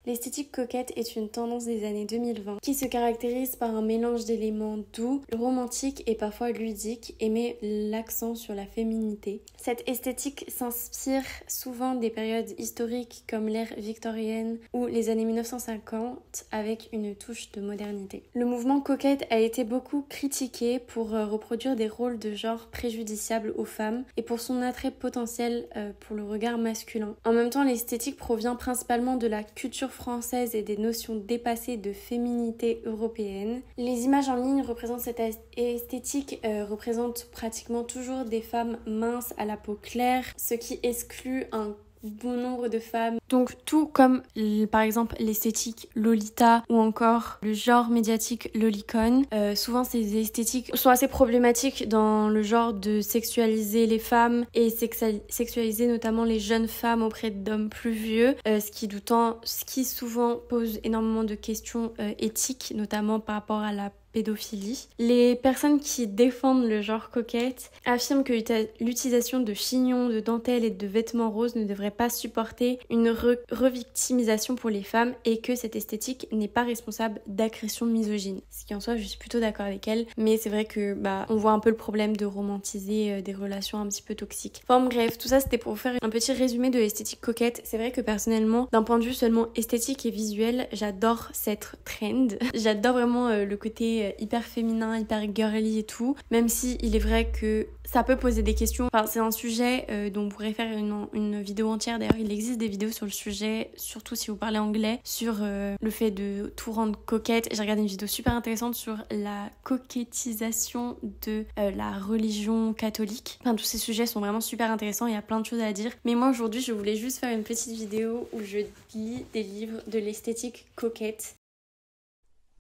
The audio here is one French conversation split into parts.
L'esthétique coquette est une tendance des années 2020 qui se caractérise par un mélange d'éléments doux, romantiques et parfois ludiques et met l'accent sur la féminité. Cette esthétique s'inspire souvent des périodes historiques comme l'ère victorienne ou les années 1950 avec une touche de modernité. Le mouvement coquette a été beaucoup critiqué pour reproduire des rôles de genre préjudiciables aux femmes et pour son attrait potentiel pour le regard masculin. En même temps, l'esthétique provient principalement de la culture française et des notions dépassées de féminité européenne. Les images en ligne représentant cette esthétique représentent pratiquement toujours des femmes minces à la peau claire, ce qui exclut un bon nombre de femmes. Donc tout comme par exemple l'esthétique Lolita ou encore le genre médiatique lolicon, souvent ces esthétiques sont assez problématiques dans le genre de sexualiser les femmes et sexualiser notamment les jeunes femmes auprès d'hommes plus vieux, ce qui souvent pose énormément de questions éthiques, notamment par rapport à la pédophilie. Les personnes qui défendent le genre coquette affirment que l'utilisation de chignons, de dentelles et de vêtements roses ne devrait pas supporter une revictimisation pour les femmes et que cette esthétique n'est pas responsable d'agressions misogynes. Ce qui en soi, je suis plutôt d'accord avec elle, mais c'est vrai que on voit un peu le problème de romantiser des relations un petit peu toxiques. Enfin bref, tout ça c'était pour vous faire un petit résumé de l'esthétique coquette. C'est vrai que personnellement, d'un point de vue seulement esthétique et visuel, j'adore cette trend. J'adore vraiment le côté hyper féminin, hyper girly et tout, même si il est vrai que ça peut poser des questions. Enfin, c'est un sujet dont on pourrait faire une vidéo entière. D'ailleurs, il existe des vidéos sur le sujet, surtout si vous parlez anglais, sur le fait de tout rendre coquette. J'ai regardé une vidéo super intéressante sur la coquettisation de la religion catholique. Enfin, tous ces sujets sont vraiment super intéressants, il y a plein de choses à dire. Mais moi, aujourd'hui, je voulais juste faire une petite vidéo où je lis des livres de l'esthétique coquette.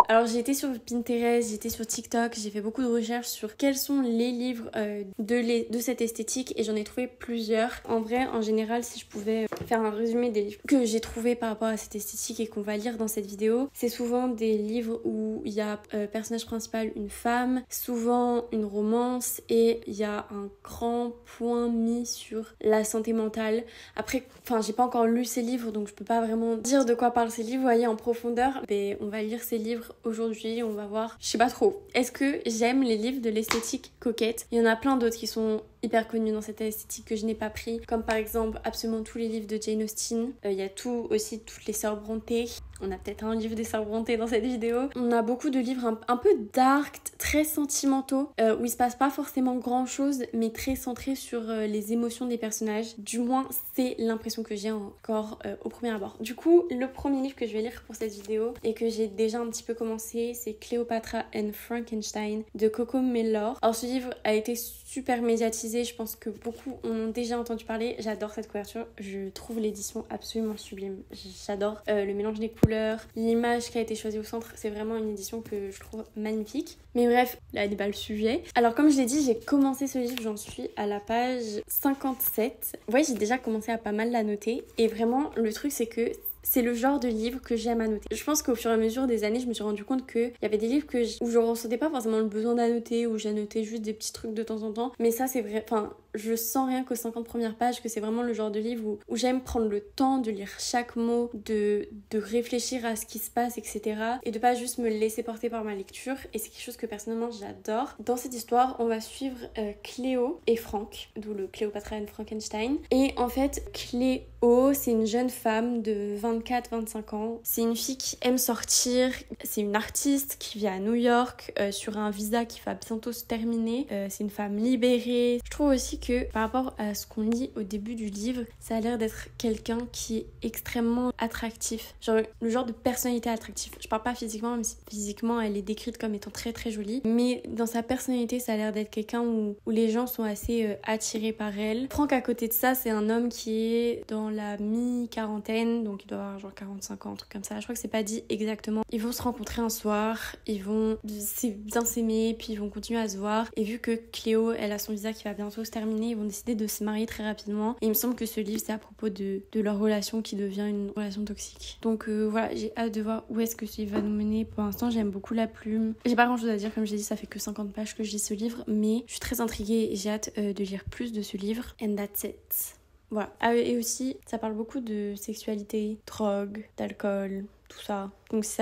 Alors j'ai été sur Pinterest, j'étais sur TikTok, j'ai fait beaucoup de recherches sur quels sont les livres de cette esthétique et j'en ai trouvé plusieurs. En vrai, en général, si je pouvais faire un résumé des livres que j'ai trouvés par rapport à cette esthétique et qu'on va lire dans cette vidéo, c'est souvent des livres où il y a personnage principal une femme, souvent une romance et il y a un grand point mis sur la santé mentale. Après, j'ai pas encore lu ces livres donc je peux pas vraiment dire de quoi parlent ces livres, vous voyez, en profondeur. Mais on va lire ces livres aujourd'hui, on va voir. Je sais pas trop. Est-ce que j'aime les livres de l'esthétique coquette? Il y en a plein d'autres qui sont hyper connus dans cette esthétique que je n'ai pas pris, comme par exemple absolument tous les livres de Jane Austen. Il y a aussi toutes les sœurs Brontë. On a peut-être un livre des sœurs Brontë dans cette vidéo. On a beaucoup de livres un peu dark, très sentimentaux, où il se passe pas forcément grand chose, mais très centrés sur les émotions des personnages. Du moins, c'est l'impression que j'ai encore au premier abord. Du coup, le premier livre que je vais lire pour cette vidéo et que j'ai déjà un petit peu commencé, c'est Cléopatra and Frankenstein de Coco Mellor. Alors ce livre a été super médiatisé, je pense que beaucoup en ont déjà entendu parler. J'adore cette couverture, je trouve l'édition absolument sublime. J'adore le mélange des couleurs, l'image qui a été choisie au centre, c'est vraiment une édition que je trouve magnifique. Mais bref, là il n'est pas le sujet. Alors comme je l'ai dit, j'ai commencé ce livre, j'en suis à la page 57. Vous voyez, j'ai déjà commencé à pas mal la noter et vraiment le truc c'est que c'est le genre de livre que j'aime annoter. Je pense qu'au fur et à mesure des années, je me suis rendu compte qu'il y avait des livres où je ressentais pas forcément le besoin d'annoter, où j'annotais juste des petits trucs de temps en temps. Mais ça, c'est vrai. Enfin, je sens rien qu'aux 50 premières pages que c'est vraiment le genre de livre où j'aime prendre le temps de lire chaque mot, de réfléchir à ce qui se passe, etc. Et de pas juste me laisser porter par ma lecture. Et c'est quelque chose que personnellement j'adore. Dans cette histoire, on va suivre Cléo et Franck, d'où le Cléopatra and Frankenstein. Et en fait, Cléo, c'est une jeune femme de 24-25 ans. C'est une fille qui aime sortir. C'est une artiste qui vit à New York sur un visa qui va bientôt se terminer. C'est une femme libérée. Je trouve aussi que par rapport à ce qu'on lit au début du livre, ça a l'air d'être quelqu'un qui est extrêmement attractif. Genre le genre de personnalité attractive. Je parle pas physiquement, même si physiquement elle est décrite comme étant très très jolie. Mais dans sa personnalité, ça a l'air d'être quelqu'un où les gens sont assez attirés par elle. Franck, à côté de ça, c'est un homme qui est dans la mi-quarantaine, donc il doit avoir genre 45 ans, un truc comme ça. Je crois que c'est pas dit exactement. Ils vont se rencontrer un soir, ils vont bien s'aimer, puis ils vont continuer à se voir. Et vu que Cléo, elle a son visa qui va bientôt se terminer, ils vont décider de se marier très rapidement. Et il me semble que ce livre, c'est à propos de leur relation qui devient une relation toxique. Donc voilà, j'ai hâte de voir où est-ce que ce livre va nous mener. Pour l'instant, j'aime beaucoup la plume. J'ai pas grand chose à dire, comme j'ai dit, ça fait que 50 pages que je lis ce livre, mais je suis très intriguée et j'ai hâte de lire plus de ce livre. And that's it. Voilà. Ah, et aussi, ça parle beaucoup de sexualité, drogue, d'alcool, tout ça. Donc si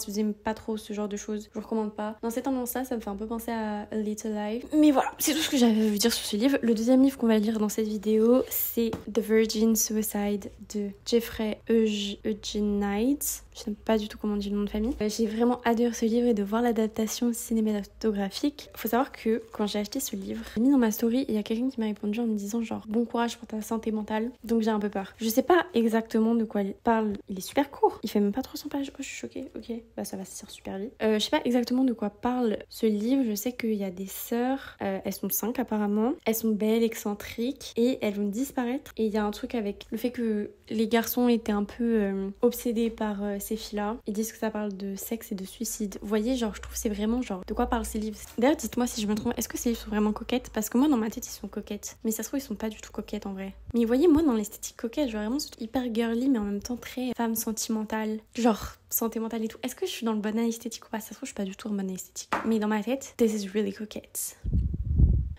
vous aimez pas trop ce genre de choses, je vous recommande pas. Dans cette tendance-là, ça me fait un peu penser à A Little Life. Mais voilà, c'est tout ce que j'avais à vous dire sur ce livre. Le deuxième livre qu'on va lire dans cette vidéo, c'est The Virgin Suicide de Jeffrey Eugenides. Je sais pas du tout comment on dit le nom de famille. J'ai vraiment adoré ce livre et de voir l'adaptation cinématographique. Faut savoir que quand j'ai acheté ce livre, j'ai mis dans ma story et il y a quelqu'un qui m'a répondu en me disant genre bon courage pour ta santé mentale. Donc j'ai un peu peur. Je sais pas exactement de quoi il parle. Il est super court. Il fait même pas 300 pages. Oh, je suis choquée. Ok, bah ça va se lire super vite. Je sais pas exactement de quoi parle ce livre. Je sais qu'il y a des sœurs. Elles sont 5 apparemment. Elles sont belles, excentriques et elles vont disparaître. Et il y a un truc avec le fait que les garçons étaient un peu obsédés par ces filles-là. Ils disent que ça parle de sexe et de suicide. Vous voyez, genre, je trouve c'est vraiment genre de quoi parlent ces livres. D'ailleurs, dites-moi si je me trompe, est-ce que ces livres sont vraiment coquettes? Parce que moi, dans ma tête, ils sont coquettes. Mais ça se trouve, ils sont pas du tout coquettes en vrai. Mais vous voyez, moi, dans l'esthétique coquette, je vois vraiment ce truc hyper girly, mais en même temps très femme sentimentale. Genre, santé mentale et tout. Est-ce que je suis dans le bon esthétique ou pas? Ça se trouve, je suis pas du tout en bon esthétique. Mais dans ma tête, this is really coquette.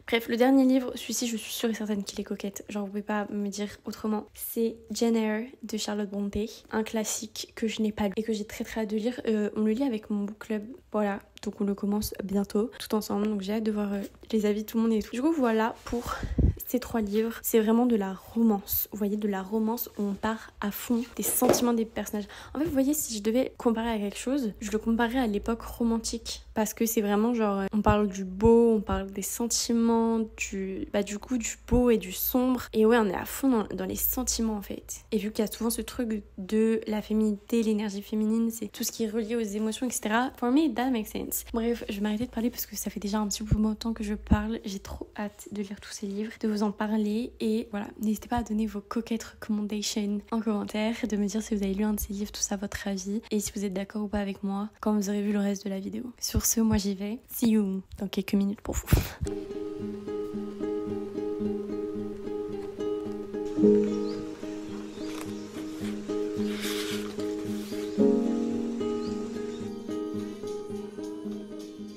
Bref, le dernier livre, celui-ci, je suis sûre et certaine qu'il est coquette. Genre, vous pouvez pas me dire autrement. C'est Jane Eyre de Charlotte Brontë. Un classique que je n'ai pas lu et que j'ai très hâte de lire. On le lit avec mon book club. Voilà. Donc on le commence bientôt, tout ensemble. Donc j'ai hâte de voir les avis de tout le monde et tout. Du coup, voilà pour ces 3 livres. C'est vraiment de la romance. Vous voyez, de la romance où on part à fond des sentiments des personnages. En fait, vous voyez, si je devais comparer à quelque chose, je le comparerais à l'époque romantique. Parce que c'est vraiment genre, on parle du beau, on parle des sentiments, du coup, du beau et du sombre. Et ouais, on est à fond dans les sentiments en fait. Et vu qu'il y a souvent ce truc de la féminité, l'énergie féminine, c'est tout ce qui est relié aux émotions, etc. For me, that makes sense. Bref, je vais m'arrêter de parler parce que ça fait déjà un petit peu de temps que je parle. J'ai trop hâte de lire tous ces livres, de vous en parler. Et voilà, n'hésitez pas à donner vos coquettes recommendations en commentaire, de me dire si vous avez lu un de ces livres, tout ça, votre avis. Et si vous êtes d'accord ou pas avec moi quand vous aurez vu le reste de la vidéo. Sur ce, moi j'y vais. See you dans quelques minutes pour vous.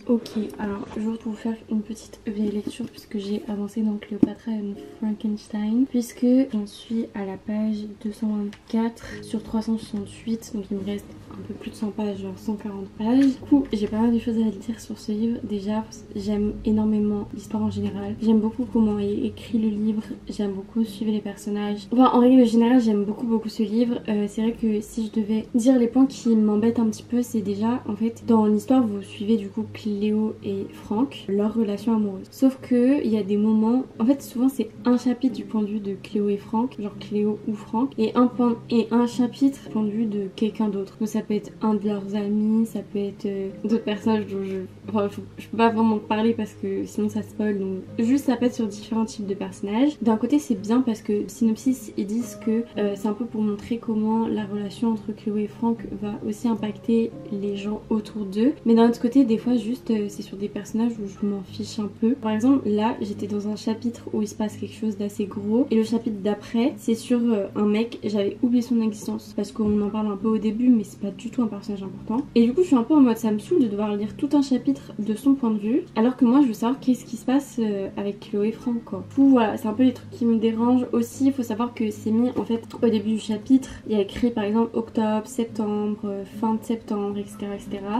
Ok, alors je vais vous faire une petite vieille lecture puisque j'ai avancé dans Cléopâtre et Frankenstein, puisque j'en suis à la page 224 sur 368, donc il me reste un peu plus de 100 pages, genre 140 pages. Du coup, j'ai pas mal de choses à dire sur ce livre. Déjà, j'aime énormément l'histoire en général. J'aime beaucoup comment est écrit le livre. J'aime beaucoup suivre les personnages. Enfin, en règle générale, j'aime beaucoup ce livre. C'est vrai que si je devais dire les points qui m'embêtent un petit peu, c'est déjà, en fait, dans l'histoire, vous suivez du coup Cléo et Franck, leur relation amoureuse. Sauf que il y a des moments, en fait, souvent c'est un chapitre du point de vue de Cléo et Franck, genre Cléo ou Franck, et un chapitre du point de vue de quelqu'un d'autre. Donc ça peut être un de leurs amis, ça peut être d'autres personnages dont je peux pas vraiment parler parce que sinon ça spoil, donc juste ça peut être sur différents types de personnages. D'un côté c'est bien parce que synopsis ils disent que c'est un peu pour montrer comment la relation entre Cléo et Franck va aussi impacter les gens autour d'eux, mais d'un autre côté des fois juste c'est sur des personnages où je m'en fiche un peu. Par exemple là j'étais dans un chapitre où il se passe quelque chose d'assez gros, et le chapitre d'après c'est sur un mec, j'avais oublié son existence parce qu'on en parle un peu au début mais c'est pas du tout un personnage important, et du coup je suis un peu en mode ça me saoule de devoir lire tout un chapitre de son point de vue alors que moi je veux savoir qu'est-ce qui se passe avec Chloé et Franck quoi. Du coup voilà, c'est un peu les trucs qui me dérangent. Aussi il faut savoir que c'est mis en fait au début du chapitre, il y a écrit par exemple octobre, septembre, fin de septembre, etc.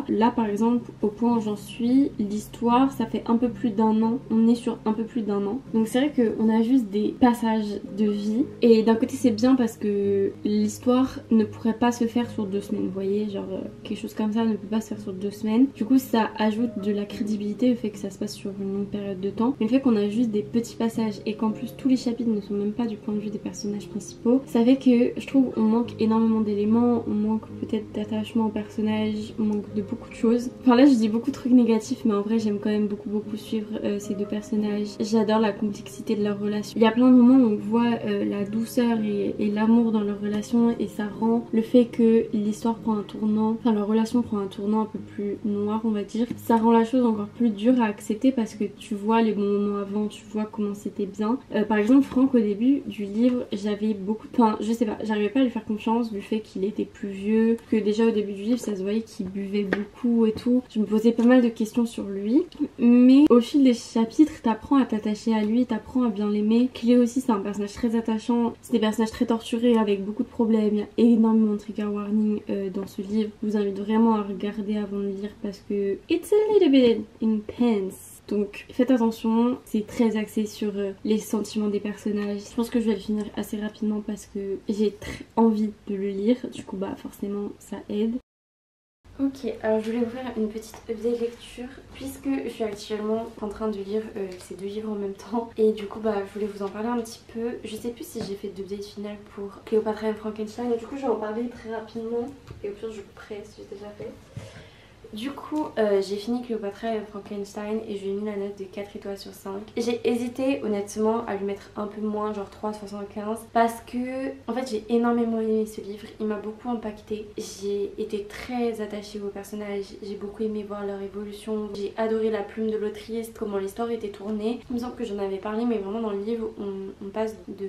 Là par exemple au point où j'en suis, l'histoire ça fait un peu plus d'1 an, on est sur un peu plus d'1 an, donc c'est vrai qu'on a juste des passages de vie, et d'un côté c'est bien parce que l'histoire ne pourrait pas se faire sur 2 semaines, vous voyez, genre quelque chose comme ça ne peut pas se faire sur 2 semaines. Du coup ça ajoute de la crédibilité, le fait que ça se passe sur une longue période de temps, mais le fait qu'on a juste des petits passages et qu'en plus tous les chapitres ne sont même pas du point de vue des personnages principaux, ça fait que je trouve on manque énormément d'éléments, on manque peut-être d'attachement aux personnages, on manque de beaucoup de choses. Enfin là je dis beaucoup de trucs négatifs, mais en vrai j'aime quand même beaucoup suivre ces 2 personnages. J'adore la complexité de leur relation. Il y a plein de moments où on voit la douceur et l'amour dans leur relation, et ça rend le fait que l'histoire prend un tournant, enfin leur relation prend un tournant un peu plus noir on va dire, ça ça rend la chose encore plus dure à accepter parce que tu vois les bons moments avant, tu vois comment c'était bien. Par exemple, Franck, au début du livre, j'avais beaucoup... Enfin, je sais pas, j'arrivais pas à lui faire confiance du fait qu'il était plus vieux, que déjà au début du livre, ça se voyait qu'il buvait beaucoup et tout. Je me posais pas mal de questions sur lui. Mais au fil des chapitres, t'apprends à t'attacher à lui, t'apprends à bien l'aimer. Cléo aussi, c'est un personnage très attachant. C'est des personnages très torturés avec beaucoup de problèmes. Il y a énormément de trigger warning dans ce livre. Je vous invite vraiment à regarder avant de lire parce que it's a little bit intense. Donc faites attention, c'est très axé sur les sentiments des personnages. Je pense que je vais le finir assez rapidement parce que j'ai très envie de le lire. Du coup bah forcément ça aide. Ok, alors je voulais vous faire une petite update lecture puisque je suis actuellement en train de lire ces 2 livres en même temps et du coup bah je voulais vous en parler un petit peu. Je sais plus si j'ai fait d'update finale pour Cléopâtre et Frankenstein et du coup je vais en parler très rapidement et au pire je couperai si j'ai déjà fait. Du coup, j'ai fini Cléopâtre et Frankenstein et je lui ai mis la note de 4 étoiles sur 5. J'ai hésité honnêtement à lui mettre un peu moins, genre 3,75 parce que en fait j'ai énormément aimé ce livre, il m'a beaucoup impacté. J'ai été très attachée aux personnages, j'ai beaucoup aimé voir leur évolution, j'ai adoré la plume de l'autrice, comment l'histoire était tournée. Il me semble que j'en avais parlé mais vraiment dans le livre on passe de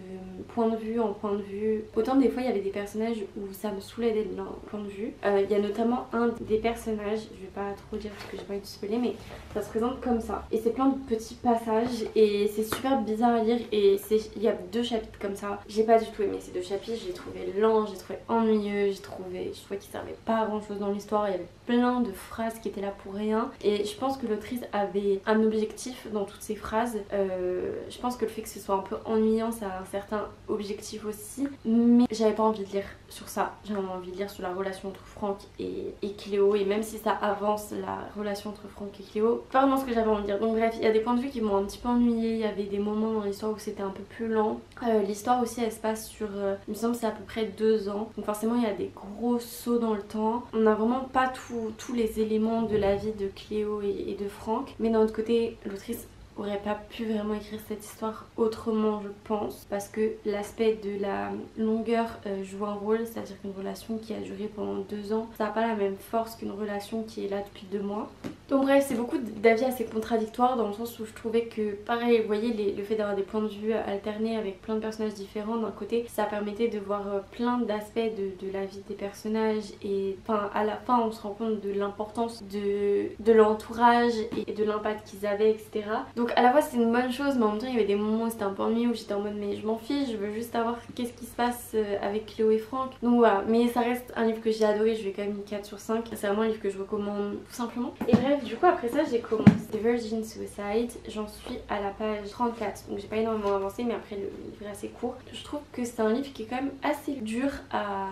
point de vue en point de vue. Autant des fois il y avait des personnages où ça me saoulait d'être dans le point de vue. Il y a notamment un des personnages, je vais pas trop dire parce que j'ai pas envie de spoiler, mais ça se présente comme ça et c'est plein de petits passages et c'est super bizarre à lire et il y a 2 chapitres comme ça. J'ai pas du tout aimé ces 2 chapitres, j'ai trouvé lent, j'ai trouvé ennuyeux, je trouvais qu'ils servaient pas à grand chose dans l'histoire. Il y avait plein de phrases qui étaient là pour rien et je pense que l'autrice avait un objectif dans toutes ces phrases. Je pense que le fait que ce soit un peu ennuyant ça a un certain objectif aussi, mais j'avais pas envie de lire sur ça, j'avais envie de lire sur la relation entre Franck et Cléo et même si ça avance la relation entre Franck et Cléo, pas vraiment ce que j'avais envie de dire. Donc bref, il y a des points de vue qui m'ont un petit peu ennuyée, il y avait des moments dans l'histoire où c'était un peu plus lent. L'histoire aussi elle se passe sur, il me semble c'est à peu près 2 ans, donc forcément il y a des gros sauts dans le temps. On n'a vraiment pas tous les éléments de la vie de Cléo et de Franck, mais d'un autre côté l'autrice aurait pas pu vraiment écrire cette histoire autrement je pense parce que l'aspect de la longueur joue un rôle, c'est à dire qu'une relation qui a duré pendant 2 ans ça n'a pas la même force qu'une relation qui est là depuis 2 mois. Donc bref c'est beaucoup d'avis assez contradictoires dans le sens où je trouvais que pareil vous voyez le fait d'avoir des points de vue alternés avec plein de personnages différents d'un côté ça permettait de voir plein d'aspects de la vie des personnages et enfin à la fin on se rend compte de l'importance de l'entourage et de l'impact qu'ils avaient etc. Donc à la fois c'est une bonne chose mais en même temps il y avait des moments où c'était un peu ennuyeux où j'étais en mode mais je m'en fiche, je veux juste savoir qu'est-ce qui se passe avec Cléo et Franck. Donc voilà, mais ça reste un livre que j'ai adoré, je vais quand même mis 4 sur 5. C'est vraiment un livre que je recommande tout simplement. Et bref, du coup après ça j'ai commencé The Virgin Suicide, j'en suis à la page 34 donc j'ai pas énormément avancé mais après le livre est assez court. Je trouve que c'est un livre qui est quand même assez dur à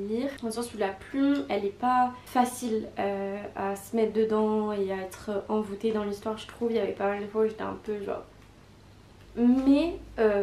lire dans le sens où la plume elle est pas facile à se mettre dedans et à être envoûtée dans l'histoire je trouve. Il y avait pas mal de fois où j'étais un peu genre mais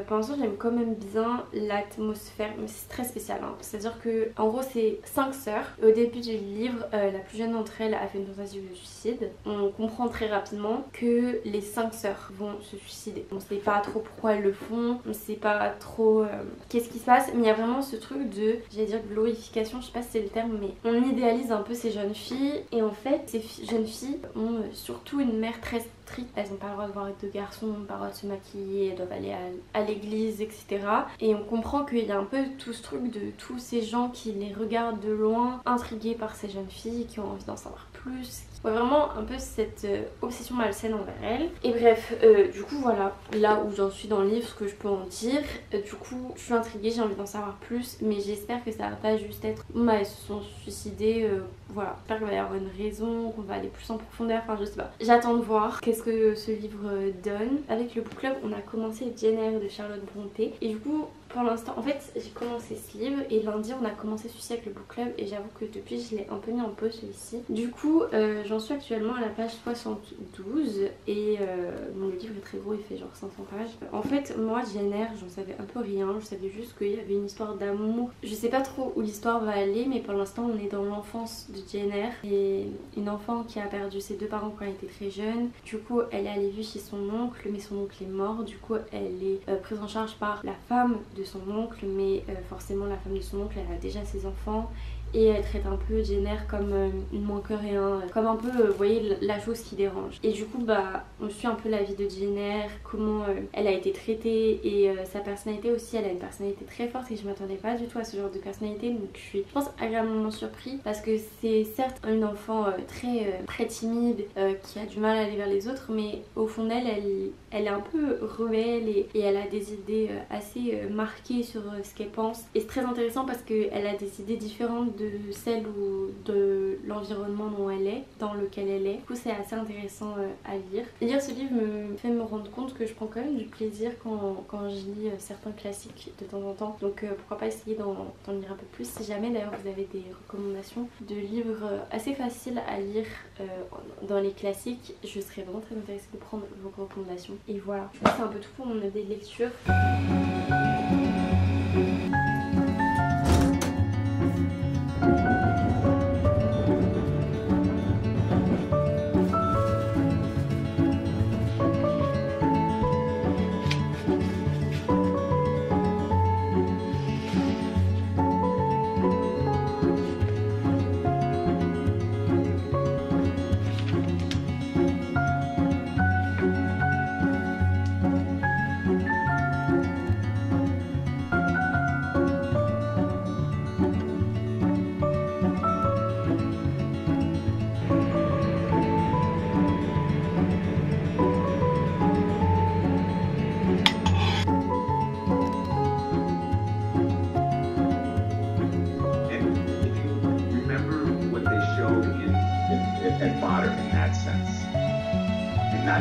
pour l'instant j'aime quand même bien l'atmosphère mais c'est très spécial hein. C'est à dire que en gros c'est 5 sœurs. Au début du livre la plus jeune d'entre elles a fait une tentative de suicide. On comprend très rapidement que les 5 sœurs vont se suicider. On sait pas trop pourquoi elles le font, on sait pas trop qu'est-ce qui se passe mais il y a vraiment ce truc de, j'allais dire glorification, je sais pas si c'est le terme mais on idéalise un peu ces jeunes filles et en fait ces jeunes filles ont surtout une mère très stricte. Elles n'ont pas le droit de voir de garçons, pas le droit de se maquiller, elles doivent aller à l'église, etc. Et on comprend qu'il y a un peu tout ce truc de tous ces gens qui les regardent de loin, intrigués par ces jeunes filles, qui ont envie d'en savoir plus. Ouais, vraiment un peu cette obsession malsaine envers elles. Et bref, du coup voilà, là où j'en suis dans le livre, ce que je peux en dire. Du coup, je suis intriguée, j'ai envie d'en savoir plus, mais j'espère que ça va pas juste être bah elles se sont suicidées, voilà. J'espère qu'il va y avoir une raison, qu'on va aller plus en profondeur, enfin je sais pas. J'attends de voir qu'est-ce que ce livre donne. Avec le book club, on a commencé Jane Eyre de Charlotte Brontë et du coup pour l'instant, en fait j'ai commencé ce livre et lundi on a commencé celui-ci avec le book club et j'avoue que depuis je l'ai un peu mis en pause celui-ci. Du coup j'en suis actuellement à la page 72 et bon, le livre est très gros, il fait genre 500 pages. En fait moi Jane Eyre j'en savais un peu rien, je savais juste qu'il y avait une histoire d'amour. Je sais pas trop où l'histoire va aller mais pour l'instant on est dans l'enfance de Jane Eyre et une enfant qui a perdu ses 2 parents quand elle était très jeune. Du coup elle est allée vivre chez son oncle mais son oncle est mort, du coup elle est prise en charge par la femme de son oncle mais forcément la femme de son oncle elle a déjà ses enfants et elle traite un peu Jane Eyre comme une moins que rien, comme un peu, vous voyez, la chose qui dérange. Et du coup, bah, on suit un peu la vie de Jane Eyre, comment elle a été traitée et sa personnalité aussi. Elle a une personnalité très forte et je m'attendais pas du tout à ce genre de personnalité, donc je suis, je pense, agréablement surpris parce que c'est certes une enfant très timide, qui a du mal à aller vers les autres, mais au fond d'elle, elle est un peu rebelle et elle a des idées assez marquées sur ce qu'elle pense. Et c'est très intéressant parce qu'elle a des idées différentes de celles ou de l'environnement dans lequel elle est. Du coup, c'est assez intéressant à lire. Lire ce livre me fait me rendre compte que je prends quand même du plaisir quand je lis certains classiques de temps en temps. Donc pourquoi pas essayer d'en lire un peu plus. Si jamais d'ailleurs vous avez des recommandations de livres assez faciles à lire dans les classiques, je serais vraiment très intéressée de prendre vos recommandations. Et voilà, c'est un peu tout pour mon idée de lecture.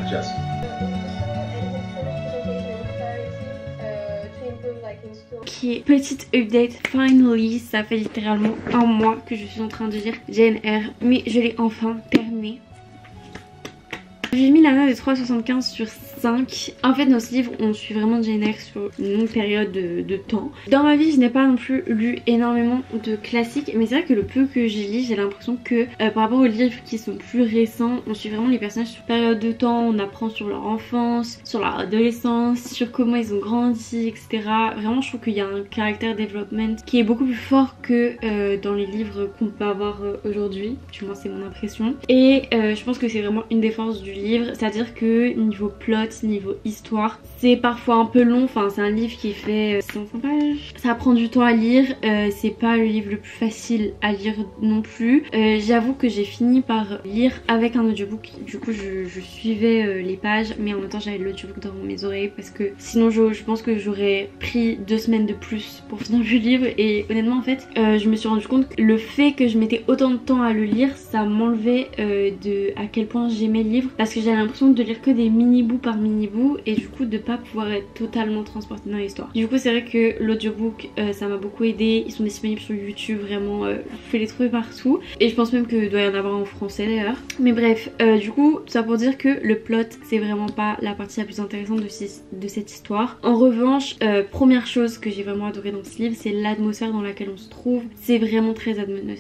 Just Ok, petite update, finally, ça fait littéralement un mois que je suis en train de lire Jane Eyre, mais je l'ai enfin terminé. J'ai mis la note de 3,75 sur 5. En fait, dans ce livre, on suit vraiment Jane Eyre sur une longue période de temps. Dans ma vie, je n'ai pas non plus lu énormément de classiques, mais c'est vrai que le peu que j'ai lu, j'ai l'impression que par rapport aux livres qui sont plus récents, on suit vraiment les personnages sur une période de temps, on apprend sur leur enfance, sur leur adolescence, sur comment ils ont grandi, etc. Vraiment, je trouve qu'il y a un caractère development qui est beaucoup plus fort que dans les livres qu'on peut avoir aujourd'hui. Du moins, c'est mon impression. Et je pense que c'est vraiment une des forces du livre, c'est-à-dire que niveau plot, niveau histoire, c'est parfois un peu long. Enfin, c'est un livre qui fait 500 pages. Ça prend du temps à lire, c'est pas le livre le plus facile à lire non plus. J'avoue que j'ai fini par lire avec un audiobook. Du coup, je suivais les pages, mais en même temps, j'avais l'audiobook dans mes oreilles parce que sinon, je pense que j'aurais pris 2 semaines de plus pour finir le livre. Et honnêtement, en fait, je me suis rendu compte que le fait que je mettais autant de temps à le lire, ça m'enlevait de à quel point j'aimais le livre, parce que j'avais l'impression de lire que des mini-bouts par mini-bouts et du coup de pas pouvoir être totalement transportée dans l'histoire. Du coup, c'est vrai que l'audiobook, ça m'a beaucoup aidé. Ils sont disponibles sur YouTube, vraiment, vous pouvez les trouver partout. Et je pense même que doit y en avoir en français d'ailleurs. Mais bref, du coup, tout ça pour dire que le plot, c'est vraiment pas la partie la plus intéressante de cette histoire. En revanche, première chose que j'ai vraiment adoré dans ce livre, c'est l'atmosphère dans laquelle on se trouve. C'est vraiment très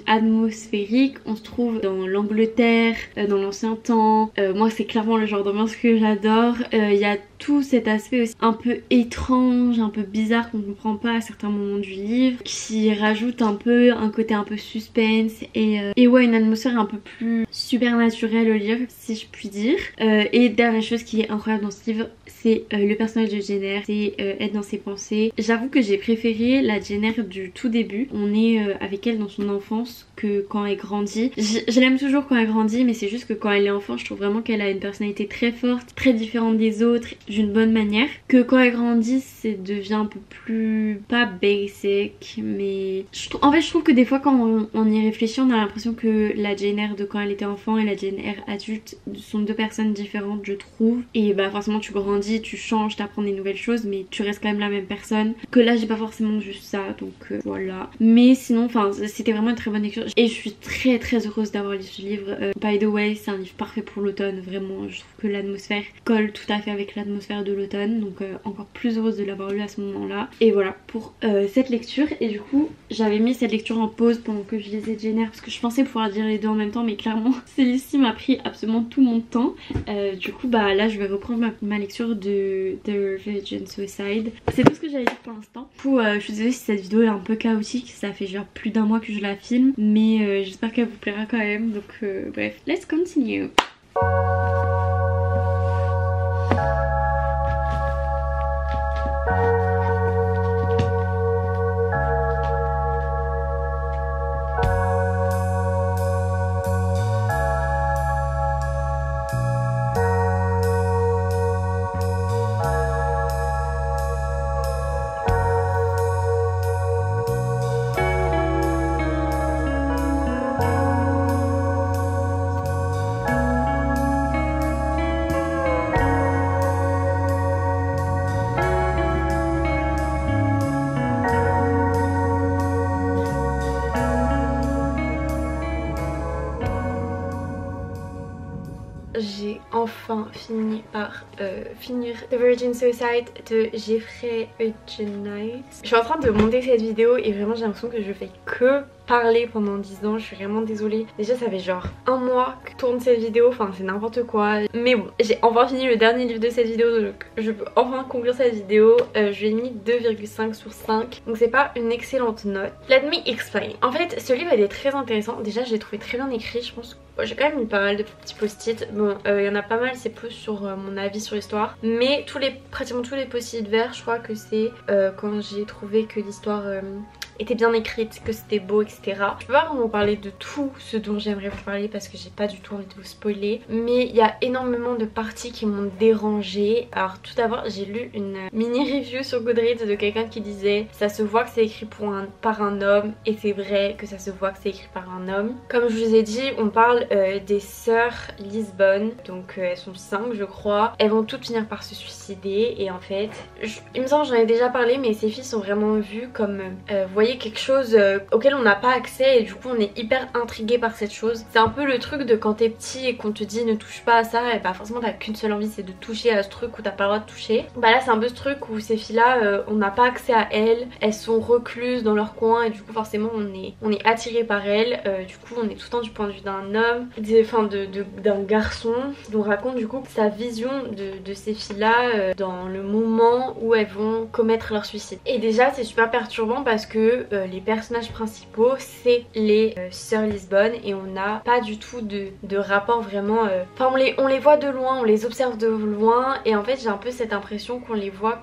atmosphérique. On se trouve dans l'Angleterre, dans l'ancien temps. Moi, c'est clairement le genre d'ambiance que j'adore. Il y a tout cet aspect aussi un peu étrange, un peu bizarre qu'on comprend pas à certains moments du livre, qui rajoute un peu un côté un peu suspense et ouais, une atmosphère un peu plus supernaturelle au livre, si je puis dire. Et dernière chose qui est incroyable dans ce livre, c'est le personnage de Jane Eyre, c'est être dans ses pensées. J'avoue que j'ai préféré la Jane Eyre du tout début. On est avec elle dans son enfance que quand elle grandit. Je l'aime toujours quand elle grandit, mais c'est juste que quand elle est enfant, je trouve vraiment qu'elle a une personnalité très forte, très différente des autres, d'une bonne manière. Que quand elle grandit, ça devient un peu plus, pas basic, mais en fait je trouve que des fois quand on y réfléchit, on a l'impression que la Jane Eyre de quand elle était enfant et la Jane Eyre adulte sont deux personnes différentes, je trouve. Et bah forcément tu grandis, tu changes, t'apprends des nouvelles choses, mais tu restes quand même la même personne. Que là j'ai pas forcément juste ça, donc voilà. Mais sinon, enfin c'était vraiment une très bonne lecture et je suis très très heureuse d'avoir lu ce livre. By the way, c'est un livre parfait pour l'automne, vraiment. Je trouve que l'atmosphère colle tout à fait avec l'atmosphère l'atmosphère de l'automne, donc encore plus heureuse de l'avoir lu à ce moment-là. Et voilà pour cette lecture. Et du coup j'avais mis cette lecture en pause pendant que je lisais Jane Eyre parce que je pensais pouvoir lire les deux en même temps, mais clairement celle-ci m'a pris absolument tout mon temps. Du coup bah là je vais reprendre ma lecture de The Virgin Suicide. C'est tout ce que j'allais dire pour l'instant. Du coup je suis désolée si cette vidéo est un peu chaotique, ça fait genre plus d'un mois que je la filme, mais j'espère qu'elle vous plaira quand même. Donc bref, let's continue. J'ai enfin fini par finir The Virgin Suicide de Jeffrey Eugenides. Je suis en train de monter cette vidéo et vraiment j'ai l'impression que je fais que parler pendant 10 ans, je suis vraiment désolée. Déjà ça fait genre un mois que tourne cette vidéo, enfin c'est n'importe quoi. Mais bon, j'ai enfin fini le dernier livre de cette vidéo, donc je peux enfin conclure cette vidéo. Je lui ai mis 2,5 sur 5, donc c'est pas une excellente note. Let me explain. En fait ce livre il est très intéressant, déjà je l'ai trouvé très bien écrit, je pense. J'ai quand même mis pas mal de petits post-it. Bon, il y en a pas mal, c'est plus sur mon avis sur l'histoire. Mais pratiquement tous les post-it verts, je crois que c'est quand j'ai trouvé que l'histoire était bien écrite, que c'était beau, etc. Je peux pas vraiment parler de tout ce dont j'aimerais vous parler parce que j'ai pas du tout envie de vous spoiler. Mais il y a énormément de parties qui m'ont dérangée. Alors tout d'abord, j'ai lu une mini review sur Goodreads de quelqu'un qui disait ça se voit que c'est écrit par un homme, et c'est vrai que ça se voit que c'est écrit par un homme. Comme je vous ai dit, on parle des sœurs Lisbonne, donc elles sont 5 je crois. Elles vont toutes finir par se suicider et en fait, il me semble que j'en ai déjà parlé, mais ces filles sont vraiment vues comme voyez quelque chose auquel on n'a pas accès et du coup on est hyper intrigué par cette chose. C'est un peu le truc de quand t'es petit et qu'on te dit ne touche pas à ça, et bah forcément t'as qu'une seule envie, c'est de toucher à ce truc où t'as pas le droit de toucher. Bah là c'est un peu ce truc où ces filles là on n'a pas accès à elles, elles sont recluses dans leur coin et du coup forcément on est attiré par elles. Du coup on est tout le temps du point de vue d'un homme, d'un garçon. On raconte du coup sa vision de ces filles là dans le moment où elles vont commettre leur suicide. Et déjà c'est super perturbant parce que les personnages principaux c'est les sœurs Lisbonne et on n'a pas du tout de rapport vraiment enfin on les voit de loin, on les observe de loin et en fait j'ai un peu cette impression qu'on les voit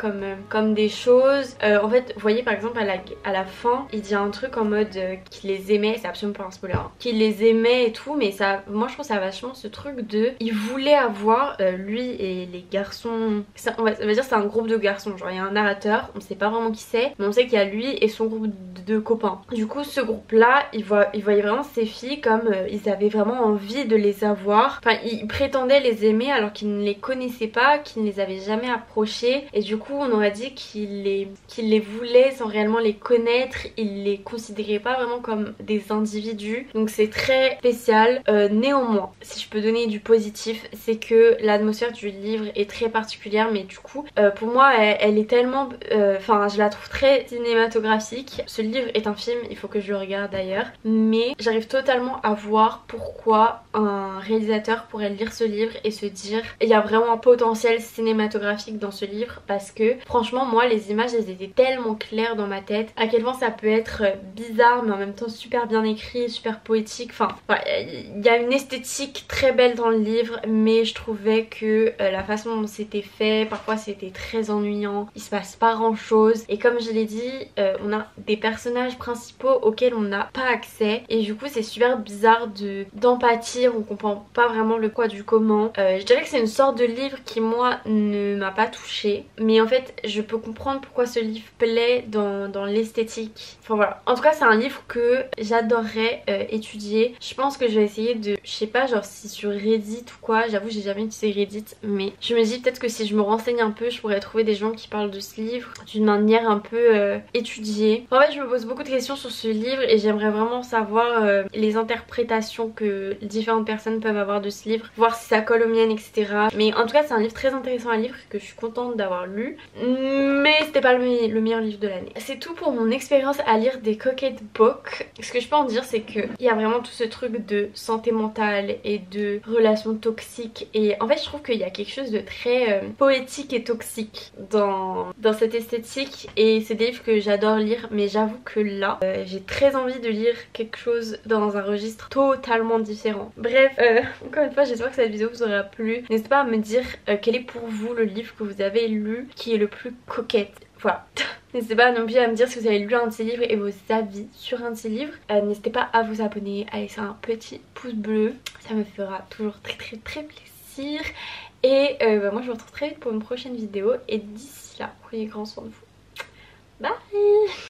comme des choses. En fait vous voyez par exemple à la fin il dit un truc en mode qu'il les aimait, c'est absolument pas un spoiler hein, qu'il les aimait et tout, mais ça moi je trouve ça vachement ce truc de il voulait avoir lui et les garçons, on va dire c'est un groupe de garçons, genre il y a un narrateur, on sait pas vraiment qui c'est, mais on sait qu'il y a lui et son groupe de copains. Du coup ce groupe là il voyait vraiment ces filles comme ils avaient vraiment envie de les avoir, enfin ils prétendaient les aimer alors qu'ils ne les connaissaient pas, qu'ils ne les avaient jamais approchées et du coup on aurait dit qu'ils les voulaient sans réellement les connaître, ils les considéraient pas vraiment comme des individus, donc c'est très spécial. Néanmoins si je peux donner du positif, c'est que l'atmosphère du livre est très particulière, mais du coup pour moi elle est tellement enfin je la trouve très cinématographique. Ce livre est un film, il faut que je le regarde d'ailleurs, mais j'arrive totalement à voir pourquoi un réalisateur pourrait lire ce livre et se dire il y a vraiment un potentiel cinématographique dans ce livre, parce que franchement moi les images elles étaient tellement claires dans ma tête, à quel point ça peut être bizarre mais en même temps super bien écrit, super poétique, enfin il y a une esthétique très belle dans le livre, mais je trouvais que la façon dont c'était fait, parfois c'était très ennuyant, il se passe pas grand chose et comme je l'ai dit on a des personnages principaux auxquels on n'a pas accès et du coup c'est super bizarre d'empathie, on comprend pas vraiment le quoi du comment. Je dirais que c'est une sorte de livre qui moi ne m'a pas touchée, mais en fait je peux comprendre pourquoi ce livre plaît dans l'esthétique. Enfin voilà, en tout cas c'est un livre que j'adorerais étudier. Je pense que je vais essayer de, je sais pas, genre si sur Reddit ou quoi, j'avoue j'ai jamais utilisé Reddit, mais je me dis peut-être que si je me renseigne un peu je pourrais trouver des gens qui parlent de ce livre d'une manière un peu étudiée. En fait je me pose beaucoup de questions sur ce livre et j'aimerais vraiment savoir les interprétations que différentes personnes peuvent avoir de ce livre, voir si ça colle aux miennes, etc. Mais en tout cas c'est un livre très intéressant à lire que je suis contente d'avoir lu, mais c'était pas le meilleur livre de l'année. C'est tout pour mon expérience à lire des Coquette Books. Ce que je peux en dire c'est qu'il y a vraiment tout ce truc de santé mentale et de relations toxiques, et en fait je trouve qu'il y a quelque chose de très poétique et toxique dans cette esthétique, et c'est des livres que j'adore lire, mais j'avoue que là j'ai très envie de lire quelque chose dans un registre totalement différent. Bref, encore une fois j'espère que cette vidéo vous aura plu. N'hésitez pas à me dire quel est pour vous le livre que vous avez lu qui est le plus coquette. Voilà. N'hésitez pas non plus à me dire si vous avez lu un de ces livres et vos avis sur un de ces livres. N'hésitez pas à vous abonner, à laisser un petit pouce bleu, ça me fera toujours très plaisir. Et moi je vous retrouve très vite pour une prochaine vidéo, et d'ici là, prenez grand soin de vous. Bye.